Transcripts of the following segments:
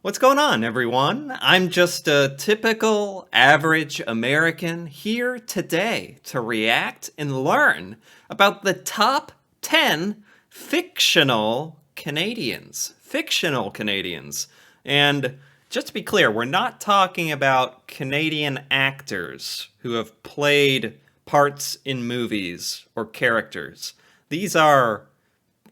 What's going on, everyone? I'm just a typical average American here today to react and learn about the top 10 fictional Canadians. Fictional Canadians. And just to be clear, we're not talking about Canadian actors who have played parts in movies or characters. These are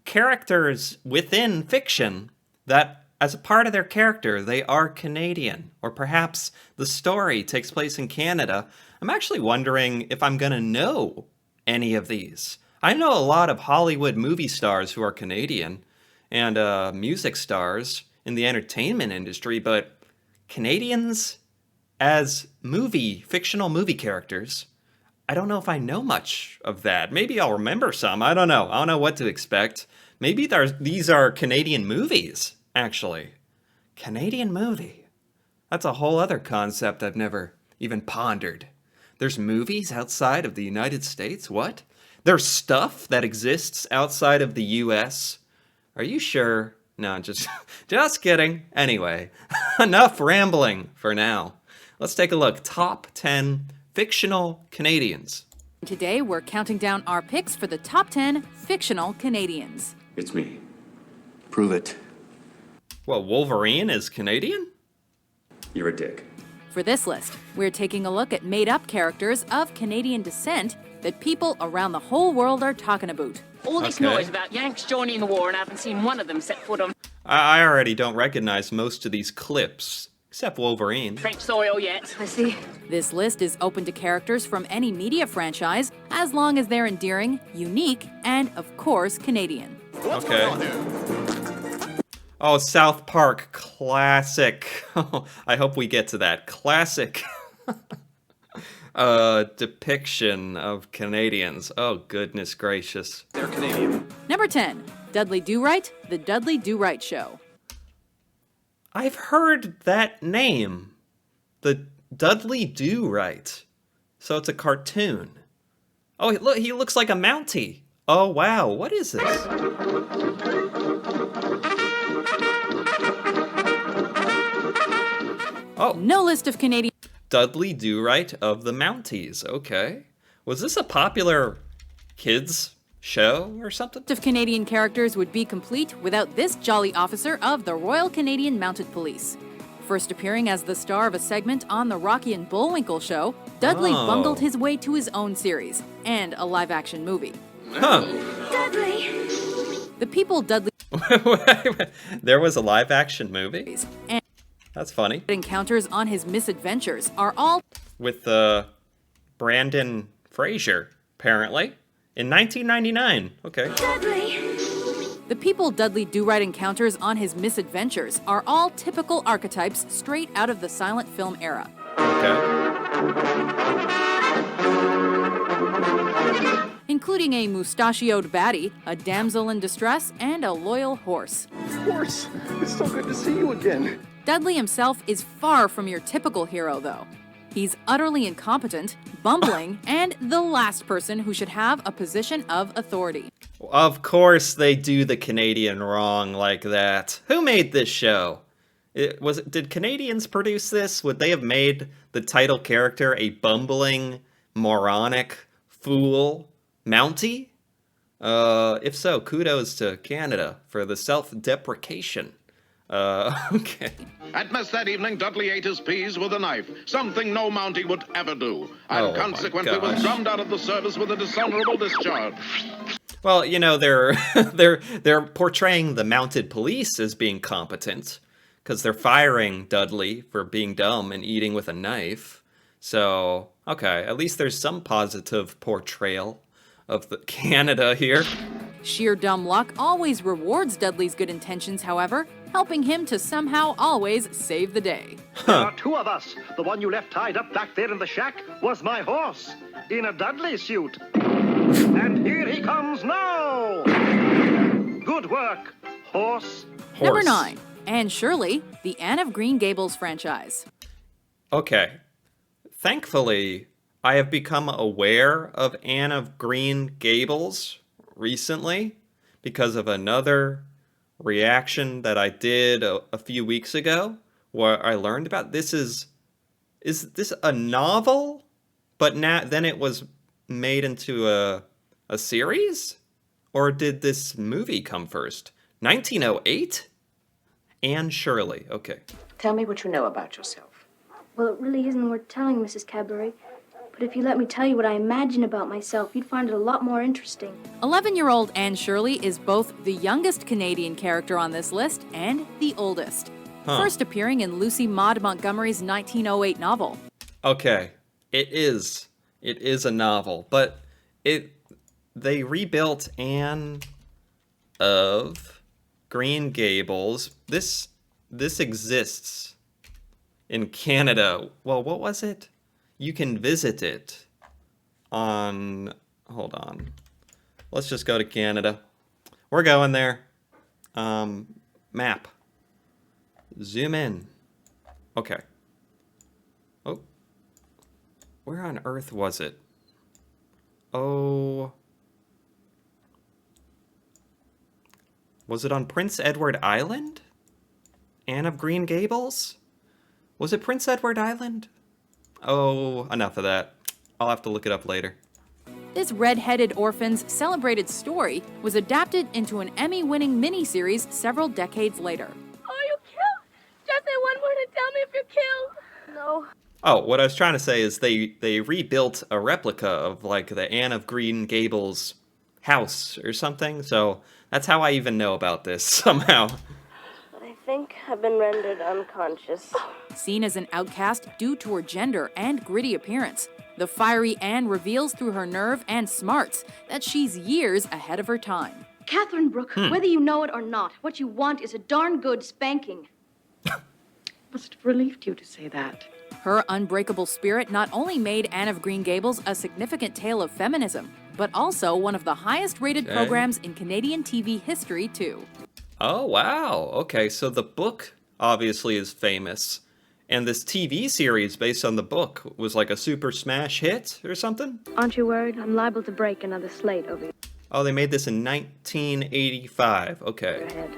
characters within fiction that, as a part of their character, they are Canadian, or perhaps the story takes place in Canada. I'm actually wondering if I'm going to know any of these. I know a lot of Hollywood movie stars who are Canadian and music stars in the entertainment industry, but Canadians as fictional movie characters, I don't know if I know much of that. Maybe I'll remember some. I don't know. I don't know what to expect. Maybe these are Canadian movies, actually. Canadian movie. That's a whole other concept I've never even pondered. There's movies outside of the United States? What? There's stuff that exists outside of the US? Are you sure? No, just kidding. Anyway, enough rambling for now. Let's take a look. Top 10 fictional Canadians. Today, we're counting down our picks for the top 10 fictional Canadians. It's me. Prove it. Well, Wolverine is Canadian? You're a dick. For this list, we're taking a look at made-up characters of Canadian descent that people around the whole world are talking about. All this noise about Yanks joining the war and I haven't seen one of them set foot on I already don't recognize most of these clips, except Wolverine. French soil yet. I see. This list is open to characters from any media franchise, as long as they're endearing, unique, and, of course, Canadian. Okay. Oh, South Park, classic. I hope we get to that. Classic depiction of Canadians. Oh, goodness gracious. They're Canadian. Number 10, Dudley Do-Right, The Dudley Do-Right Show. I've heard that name. The Dudley Do-Right. So it's a cartoon. Oh, look, he looks like a Mountie. Oh, wow. What is this? Oh. No list of Canadian... Dudley Do-Right of the Mounties. Okay. Was this a popular kids show or something? of Canadian characters would be complete without this jolly officer of the Royal Canadian Mounted Police. First appearing as the star of a segment on the Rocky and Bullwinkle show, Dudley bungled his way to his own series and a live-action movie. Huh. Dudley! The people Dudley There was a live-action movie? and That's funny. encounters on his misadventures are all With Brandon Fraser, apparently. In 1999. Okay. The people Dudley Do-Right encounters on his misadventures are all typical archetypes straight out of the silent film era. Okay. Including a mustachioed baddie, a damsel in distress, and a loyal horse. Horse, it's so good to see you again. Dudley himself is far from your typical hero, though. He's utterly incompetent, bumbling, and the last person who should have a position of authority. Of course they do the Canadian wrong like that. Who made this show? Did Canadians produce this? Would they have made the title character a bumbling, moronic fool Mountie? If so, kudos to Canada for the self-deprecation. Okay. At mess that evening, Dudley ate his peas with a knife, something no Mountie would ever do, and consequently was drummed out of the service with a dishonorable discharge. Well, you know, they're portraying the mounted police as being competent, because they're firing Dudley for being dumb and eating with a knife. So, okay, at least there's some positive portrayal of the Canada here. Sheer dumb luck always rewards Dudley's good intentions, however, helping him to somehow always save the day. There are two of us. The one you left tied up back there in the shack was my horse, in a Dudley suit. And here he comes now! Good work, horse. Number 9, Anne Shirley, the Anne of Green Gables franchise. Okay. Thankfully, I have become aware of Anne of Green Gables recently because of another reaction that I did a few weeks ago, where I learned about this is this a novel, but now then it was made into a series, or did this movie come first? 1908? Anne Shirley. Okay. Tell me what you know about yourself. Well, it really isn't worth telling, Mrs. Cadbury. But if you let me tell you what I imagine about myself, you'd find it a lot more interesting. 11-year-old Anne Shirley is both the youngest Canadian character on this list and the oldest. First appearing in Lucy Maud Montgomery's 1908 novel. Okay. It is a novel, but they rebuilt Anne of Green Gables. This exists in Canada. Well, what was it? You can visit it on... Hold on. Let's just go to Canada. We're going there. Map. Zoom in. Okay. Oh. Where on earth was it? Oh. Was it on Prince Edward Island? Anne of Green Gables? Was it Prince Edward Island? Oh, enough of that. I'll have to look it up later. This red-headed orphan's celebrated story was adapted into an Emmy-winning miniseries several decades later. Are you killed? Just say one word and tell me if you're killed. No. Oh, what I was trying to say is they rebuilt a replica of, like, the Anne of Green Gables house or something, so that's how I even know about this, somehow. I think I've been rendered unconscious. Seen as an outcast due to her gender and gritty appearance, the fiery Anne reveals through her nerve and smarts that she's years ahead of her time. Catherine Brooke, whether you know it or not, what you want is a darn good spanking. Must have relieved you to say that. Her unbreakable spirit not only made Anne of Green Gables a significant tale of feminism, but also one of the highest-rated programs in Canadian TV history, too. Oh, wow. Okay, so the book obviously is famous. And this TV series based on the book was like a super smash hit or something? Aren't you worried? I'm liable to break another slate over your Oh, they made this in 1985. Okay. head.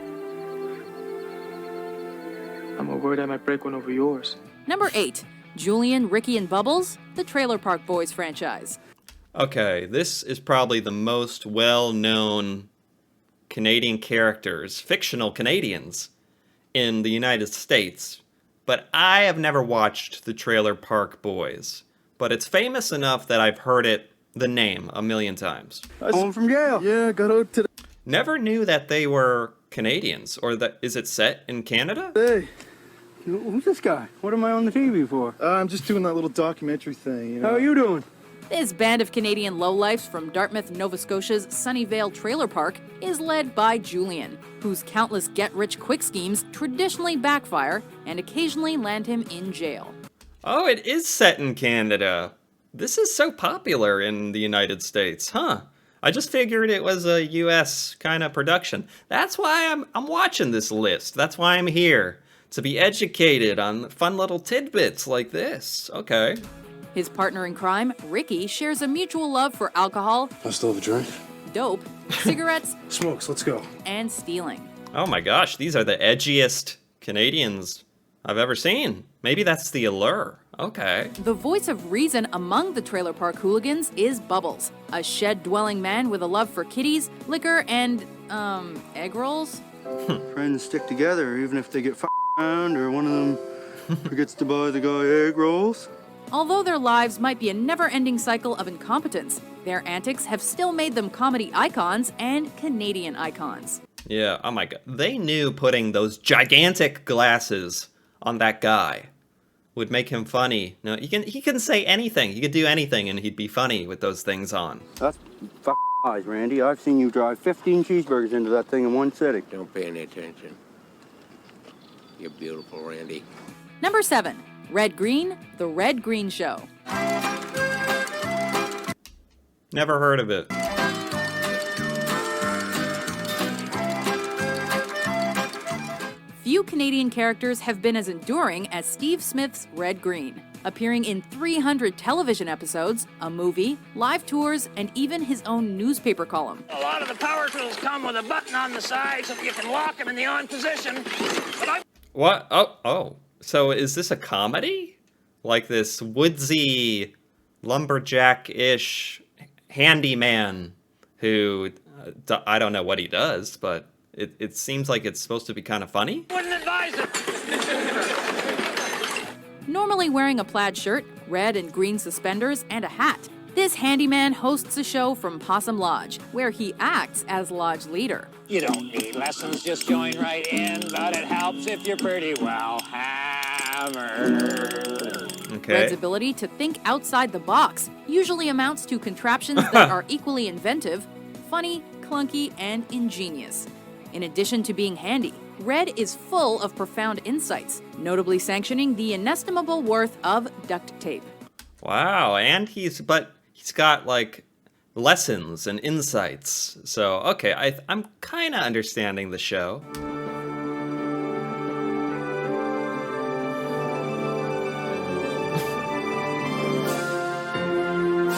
I'm more worried I might break one over yours. Number 8. Julian, Ricky, and Bubbles, the Trailer Park Boys franchise. Okay, this is probably the most well-known Canadian characters, fictional Canadians, in the United States. But I have never watched the Trailer Park Boys. But it's famous enough that I've heard the name a million times. Home from jail. Yeah, got out today. Never knew that they were Canadians, or that is it set in Canada? Hey, who's this guy? What am I on the TV for? I'm just doing that little documentary thing, you know. How are you doing? This band of Canadian lowlifes from Dartmouth, Nova Scotia's Sunnyvale Trailer Park is led by Julian, whose countless get-rich-quick schemes traditionally backfire and occasionally land him in jail. Oh, it is set in Canada. This is so popular in the United States, huh? I just figured it was a US kind of production. That's why I'm watching this list. That's why I'm here, to be educated on fun little tidbits like this. Okay. His partner in crime, Ricky, shares a mutual love for alcohol, I still have a drink. dope, cigarettes, Smokes, let's go. and stealing. Oh my gosh, these are the edgiest Canadians I've ever seen. Maybe that's the allure. Okay. The voice of reason among the Trailer Park hooligans is Bubbles, a shed-dwelling man with a love for kitties, liquor, and, egg rolls? Friends stick together even if they get around or one of them forgets to buy the guy egg rolls. Although their lives might be a never-ending cycle of incompetence, their antics have still made them comedy icons and Canadian icons. Yeah, oh my god. They knew putting those gigantic glasses on that guy would make him funny. No, he can say anything. He could do anything and he'd be funny with those things on. That's eyes, Randy. I've seen you drive 15 cheeseburgers into that thing in one sitting. Don't pay any attention. You're beautiful, Randy. Number 7. Red Green, The Red Green Show. Never heard of it. Few Canadian characters have been as enduring as Steve Smith's Red Green. appearing in 300 television episodes, a movie, live tours, and even his own newspaper column. A lot of the power tools come with a button on the side so that you can lock them in the on position. What? Oh. So is this a comedy? Like this woodsy, lumberjack-ish handyman who, I don't know what he does, but it seems like it's supposed to be kind of funny. Wouldn't advise it. Normally wearing a plaid shirt, red and green suspenders, and a hat, this handyman hosts a show from Possum Lodge, where he acts as lodge leader. You don't need lessons, just join right in, but it helps if you're pretty well hammered. Okay. Red's ability to think outside the box usually amounts to contraptions that are equally inventive, funny, clunky, and ingenious. In addition to being handy, Red is full of profound insights, notably sanctioning the inestimable worth of duct tape. Wow, and he's got like lessons and insights. So, okay, I'm kind of understanding the show.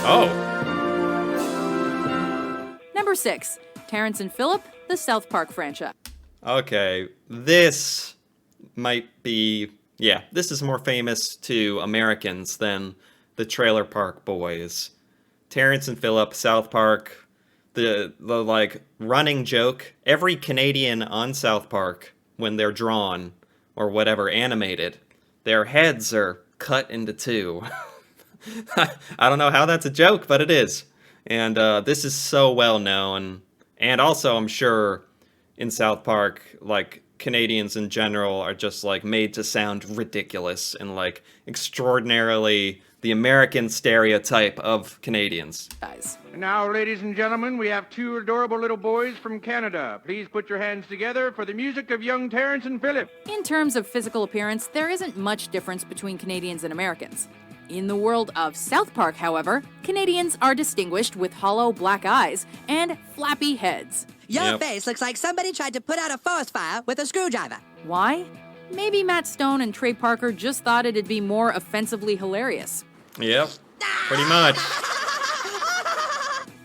Oh. Number 6, Terrence and Phillip, the South Park franchise. Okay, this might be, yeah, this is more famous to Americans than the Trailer Park Boys. Terrence and Phillip, South Park, the like running joke, every Canadian on South Park, when they're drawn or whatever animated, their heads are cut into two. I don't know how that's a joke, but it is. And this is so well known. And also, I'm sure in South Park, like, Canadians in general are just, like, made to sound ridiculous and, like, extraordinarily the American stereotype of Canadians. Guys. And now, ladies and gentlemen, we have two adorable little boys from Canada. Please put your hands together for the music of young Terrence and Phillip. In terms of physical appearance, there isn't much difference between Canadians and Americans. In the world of South Park, however, Canadians are distinguished with hollow black eyes and flappy heads. Your face looks like somebody tried to put out a forest fire with a screwdriver. Why? Maybe Matt Stone and Trey Parker just thought it'd be more offensively hilarious. Yep, pretty much.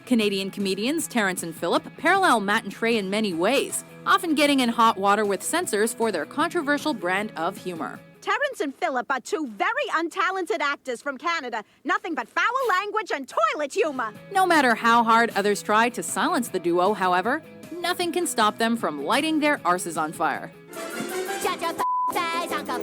Canadian comedians Terrence and Phillip parallel Matt and Trey in many ways, often getting in hot water with censors for their controversial brand of humor. Terrence and Phillip are two very untalented actors from Canada. Nothing but foul language and toilet humor. No matter how hard others try to silence the duo, however, nothing can stop them from lighting their arses on fire. Shut your face, Uncle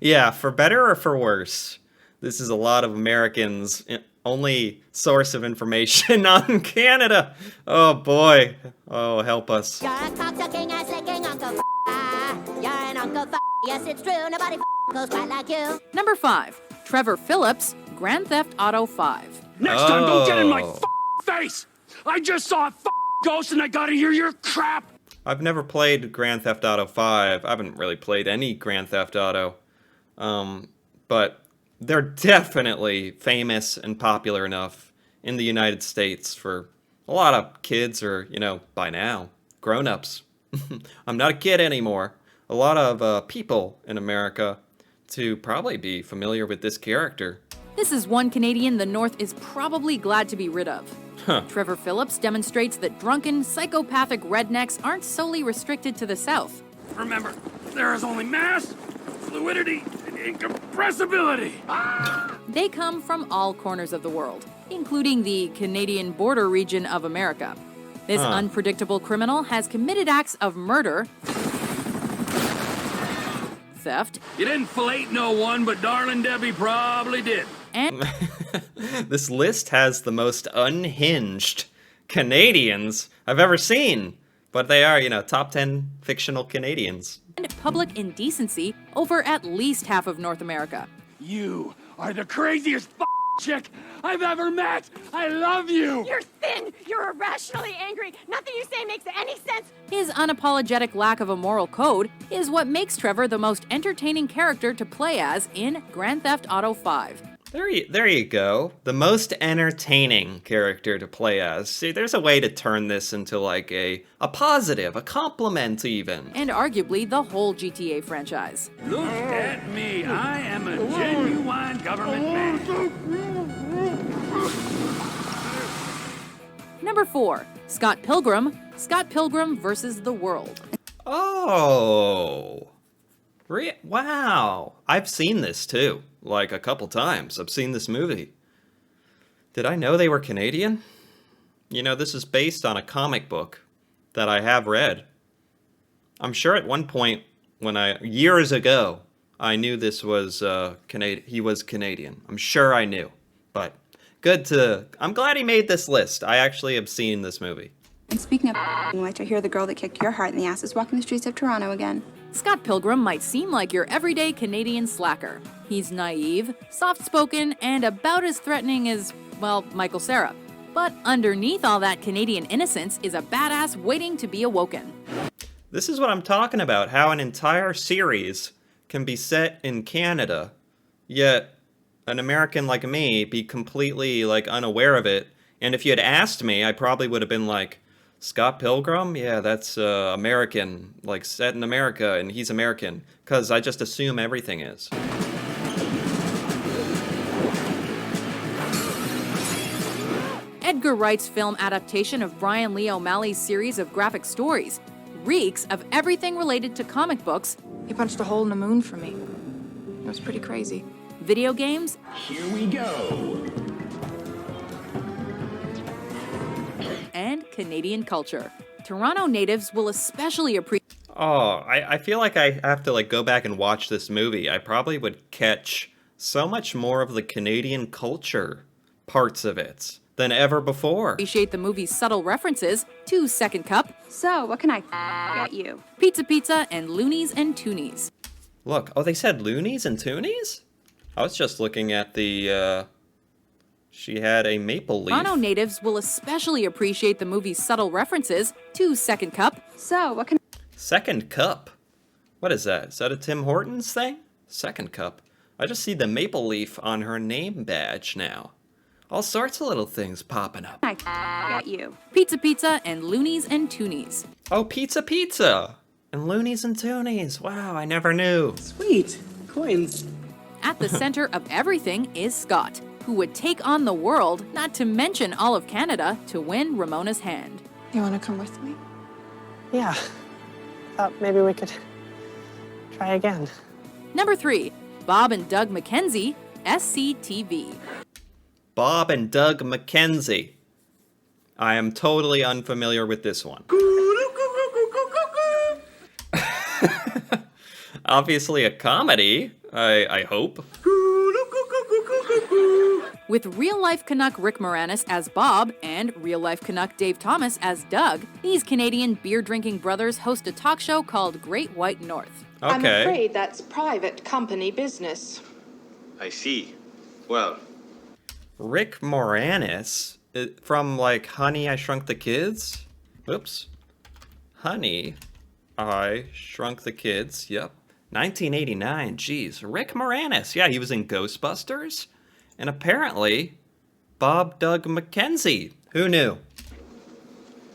Yeah, for better or for worse, this is a lot of Americans' only source of information on Canada. Oh boy. Oh, help us. You're a cocksucking ass licking Uncle You're an Uncle Yes, it's true. Nobody goes quite like you. Number 5, Trevor Phillips, Grand Theft Auto 5. Next time, don't get in my face! I just saw a ghost and I gotta hear your crap! I've never played Grand Theft Auto 5. I haven't really played any Grand Theft Auto. But they're definitely famous and popular enough in the United States for a lot of kids or, you know, by now, grown-ups. I'm not a kid anymore. A lot of people in America to probably be familiar with this character. This is one Canadian the North is probably glad to be rid of. Huh. Trevor Phillips demonstrates that drunken, psychopathic rednecks aren't solely restricted to the South. Remember, there is only mass, fluidity, and incompressibility. They come from all corners of the world, including the Canadian border region of America. This unpredictable criminal has committed acts of murder, theft. You didn't fillet no one, but darling Debbie probably did. And this list has the most unhinged Canadians I've ever seen. But they are, you know, top 10 fictional Canadians. And public indecency over at least half of North America. You are the craziest chick I've ever met. I love you. You're thin. You're irrationally angry. Nothing you say makes any sense. His unapologetic lack of a moral code is what makes Trevor the most entertaining character to play as in Grand Theft Auto 5. There you go. The most entertaining character to play as. See, there's a way to turn this into like a positive, a compliment even. And arguably the whole GTA franchise. Look at me. I am a genuine government man. Number 4, Scott Pilgrim. Scott Pilgrim versus the World. Oh. Wow. I've seen this too. Like a couple times. I've seen this movie. Did I know they were Canadian? You know, this is based on a comic book that I have read. I'm sure at one point years ago, I knew this was he was Canadian. I'm sure I knew. But I'm glad he made this list. I actually have seen this movie. And speaking of like to hear the girl that kicked your heart in the ass is walking the streets of Toronto again. Scott Pilgrim might seem like your everyday Canadian slacker. He's naive, soft-spoken, and about as threatening as, well, Michael Cera. But underneath all that Canadian innocence is a badass waiting to be awoken. This is what I'm talking about, how an entire series can be set in Canada, yet an American like me be completely like unaware of it. And if you had asked me, I probably would have been like, Scott Pilgrim? Yeah, that's American, like set in America, and he's American, because I just assume everything is. Edgar Wright's film adaptation of Brian Lee O'Malley's series of graphic stories reeks of everything related to comic books. He punched a hole in the moon for me. It was pretty crazy. Video games. Here we go. And Canadian culture. Toronto natives will especially appreciate. Oh, I feel like I have to like go back and watch this movie. I probably would catch so much more of the Canadian culture parts of it than ever before. Appreciate the movie's subtle references to Second Cup. So, what can I get you? Pizza and Loonies and Toonies. Look, oh, they said Loonies and Toonies? I was just looking at the, she had a maple leaf. Toronto natives will especially appreciate the movie's subtle references to Second Cup. So, what can... Second Cup? What is that? Is that a Tim Hortons thing? Second Cup. I just see the maple leaf on her name badge now. All sorts of little things popping up. I get you. Pizza and Loonies and Toonies. Oh, pizza. And Loonies and Toonies. Wow, I never knew. Sweet. Coins. At the center of everything is Scott, who would take on the world, not to mention all of Canada, to win Ramona's hand. You want to come with me? Yeah. Thought maybe we could try again. Number 3, Bob and Doug McKenzie, SCTV. Bob and Doug McKenzie. I am totally unfamiliar with this one. Obviously a comedy, I hope. With real-life Canuck Rick Moranis as Bob and real-life Canuck Dave Thomas as Doug, these Canadian beer-drinking brothers host a talk show called Great White North. Okay. I'm afraid that's private company business. I see. Well, Rick Moranis from like Honey, I Shrunk the Kids? Oops. Honey, I Shrunk the Kids. Yep. 1989. Jeez. Rick Moranis. Yeah, he was in Ghostbusters. And apparently, Bob Doug McKenzie. Who knew?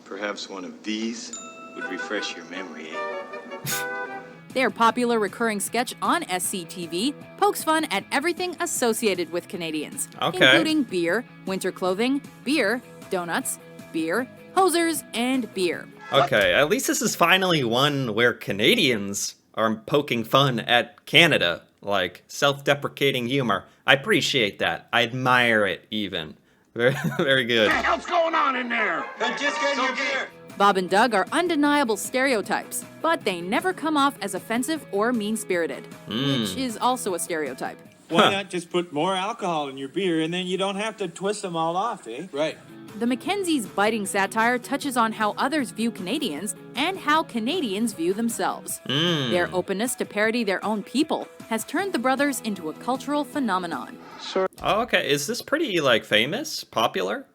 perhaps one of these would refresh your memory, eh? Their popular recurring sketch on SCTV pokes fun at everything associated with Canadians, including beer, winter clothing, beer, donuts, beer, hosers, and beer. Okay, at least this is finally one where Canadians are poking fun at Canada, like self-deprecating humor. I appreciate that. I admire it even. Very, very good. What the hell's going on in there? Just getting your beer. Bob and Doug are undeniable stereotypes, but they never come off as offensive or mean-spirited, which is also a stereotype. Why not just put more alcohol in your beer and then you don't have to twist them all off, eh? Right. The Mackenzies' biting satire touches on how others view Canadians and how Canadians view themselves. Their openness to parody their own people has turned the brothers into a cultural phenomenon. Sure. Oh, okay. Is this pretty, like, famous? Popular?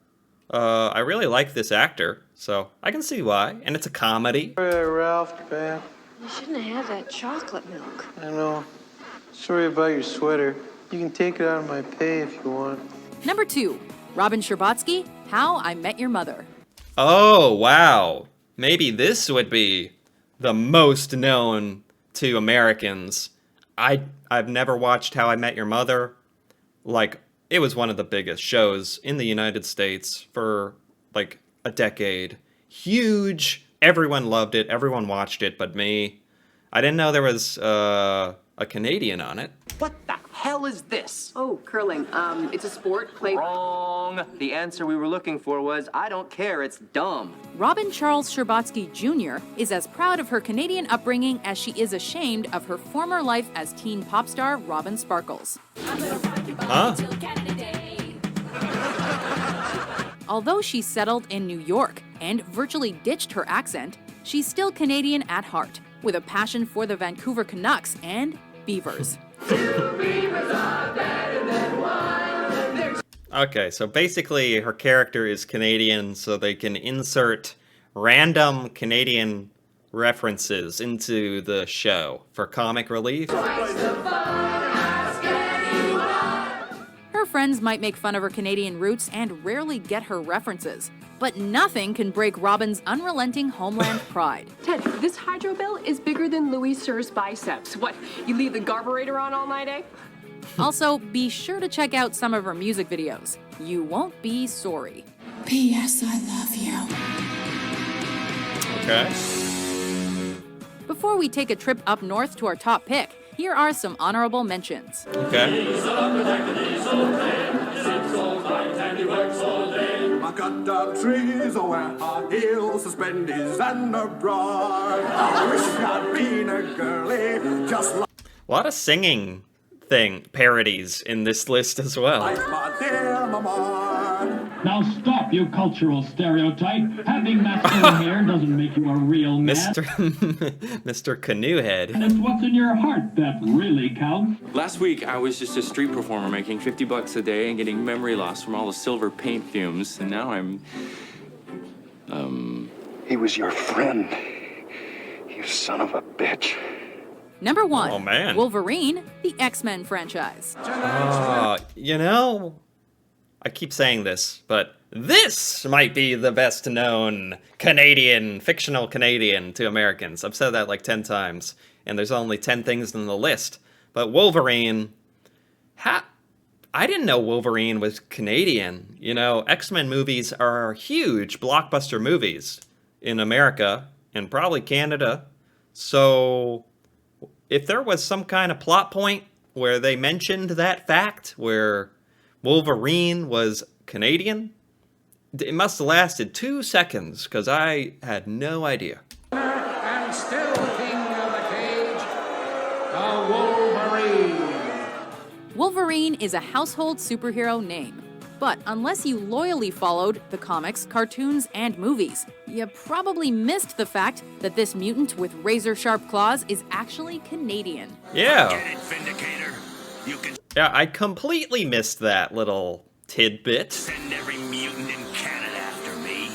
I really like this actor, so I can see why. And it's a comedy. Ralph, Pam. You shouldn't have had that chocolate milk. I know. Sorry about your sweater. You can take it out of my pay if you want. Number 2, Robin Scherbatsky, How I Met Your Mother. Oh, wow. Maybe this would be the most known to Americans. I've never watched How I Met Your Mother. Like, it was one of the biggest shows in the United States for, like, a decade. Huge. Everyone loved it. Everyone watched it but me. I didn't know there was a Canadian on it. What the hell is this? Oh, curling. It's a sport played... Wrong. The answer we were looking for was, I don't care, it's dumb. Robin Charles Scherbatsky Jr. is as proud of her Canadian upbringing as she is ashamed of her former life as teen pop star Robin Sparkles. Huh? Although she settled in New York and virtually ditched her accent, she's still Canadian at heart, with a passion for the Vancouver Canucks and beavers. Okay, so basically her character is Canadian, so they can insert random Canadian references into the show for comic relief. Her friends might make fun of her Canadian roots and rarely get her references, but nothing can break Robin's unrelenting homeland pride. Ted, this hydro bill is bigger than Louis Sir's biceps. What, you leave the carburetor on all night, eh? Also, be sure to check out some of her music videos. You won't be sorry. P.S. I love you. Okay. Before we take a trip up north to our top pick, here are some honorable mentions. Okay. I cut down trees where our heels suspended and abroad. I wish I'd been a girlie just like A lot of singing parodies in this list as well. my dear mama. Now stop, you cultural stereotype. Having masculine hair doesn't make you a real man. Mr. Canoehead. And it's what's in your heart that really counts. Last week, I was just a street performer making $50 a day and getting memory loss from all the silver paint fumes, and now I'm... He was your friend. You son of a bitch. Number 1, Oh, man. Wolverine, the X-Men franchise. You know, I keep saying this, but this might be the best known fictional Canadian to Americans. I've said that like 10 times, and there's only 10 things in the list. But Wolverine, I didn't know Wolverine was Canadian. You know, X-Men movies are huge blockbuster movies in America and probably Canada. So if there was some kind of plot point where they mentioned that fact, where Wolverine was Canadian, it must have lasted 2 seconds, because I had no idea. And still king of the cage, the Wolverine. Wolverine is a household superhero name, but unless you loyally followed the comics, cartoons, and movies, you probably missed the fact that this mutant with razor-sharp claws is actually Canadian. Yeah. Get it, Vindicator? You can Yeah, I completely missed that little tidbit. send every mutant in Canada after me.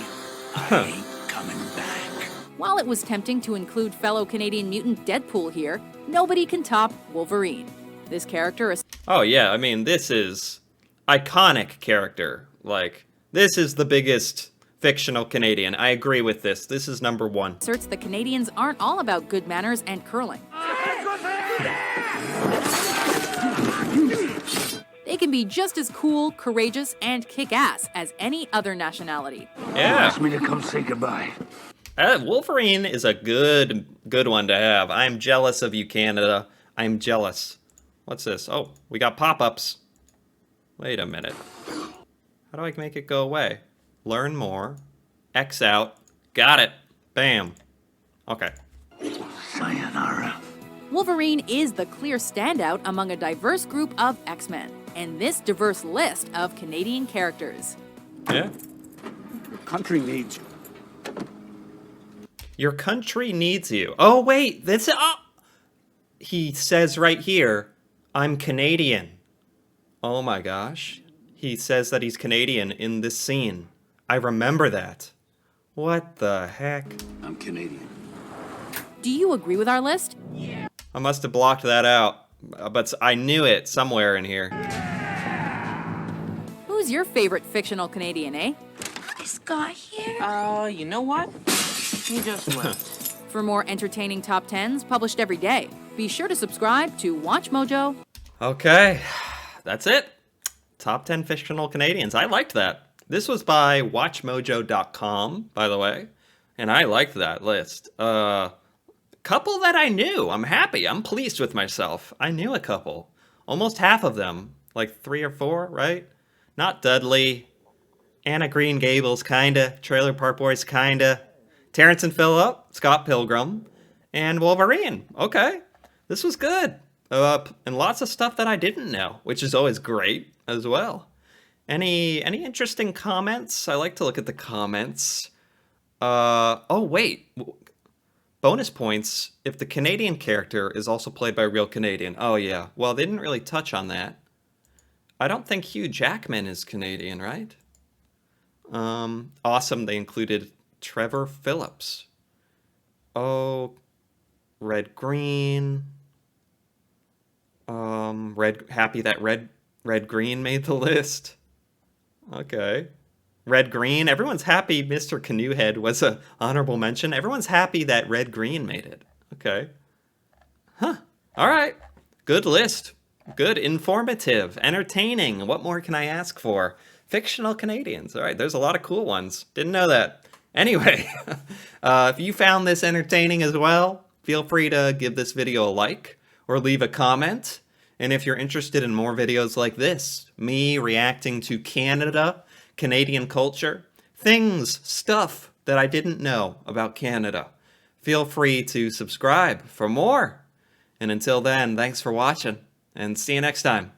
I ain't coming back. While it was tempting to include fellow Canadian mutant Deadpool here, nobody can top Wolverine. This character is... Oh yeah, I mean, this is iconic character. Like, this is the biggest fictional Canadian. I agree with this. This is number 1. asserts that Canadians aren't all about good manners and curling. They can be just as cool, courageous, and kick-ass as any other nationality. Yeah. Ask me to come say goodbye. Wolverine is a good one to have. I'm jealous of you, Canada. I'm jealous. What's this? Oh, we got pop-ups. Wait a minute. How do I make it go away? Learn more. X out. Got it. Bam. Okay. Sayonara. Wolverine is the clear standout among a diverse group of X-Men, and this diverse list of Canadian characters. Yeah. Country needs you. Your country needs you. Oh, wait. He says right here, I'm Canadian. Oh my gosh. He says that he's Canadian in this scene. I remember that. What the heck? I'm Canadian. Do you agree with our list? I must have blocked that out but I knew it somewhere in here. Who's your favorite fictional Canadian, eh? Is Scott here? You know what? He just left. For more entertaining top 10s published every day, be sure to subscribe to Watch Mojo. Okay, that's it. Top 10 fictional Canadians. I liked that. This was by WatchMojo.com, by the way, and I liked that list. Couple that I knew. I'm happy. I'm pleased with myself. I knew a couple. Almost half of them. Like 3 or 4, right? Not Dudley. Anna Green Gables, kinda. Trailer Park Boys, kinda. Terrence and Phillip. Scott Pilgrim. And Wolverine. Okay. This was good. And lots of stuff that I didn't know, which is always great as well. Any interesting comments? I like to look at the comments. Oh, wait. Bonus points if the Canadian character is also played by a real Canadian. Oh, yeah. Well, they didn't really touch on that. I don't think Hugh Jackman is Canadian, right? Awesome. They included Trevor Phillips. Oh, Red Green. Happy that Red Green made the list. Okay. Red Green. Everyone's happy Mr. Canoehead was a honorable mention. Everyone's happy that Red Green made it. Okay. Huh. All right. Good list. Good, informative, entertaining. What more can I ask for? Fictional Canadians. All right. There's a lot of cool ones. Didn't know that. Anyway, if you found this entertaining as well, feel free to give this video a like or leave a comment. And if you're interested in more videos like this, me reacting to Canada, Canadian culture, things, stuff that I didn't know about Canada, feel free to subscribe for more. And until then, thanks for watching, and see you next time.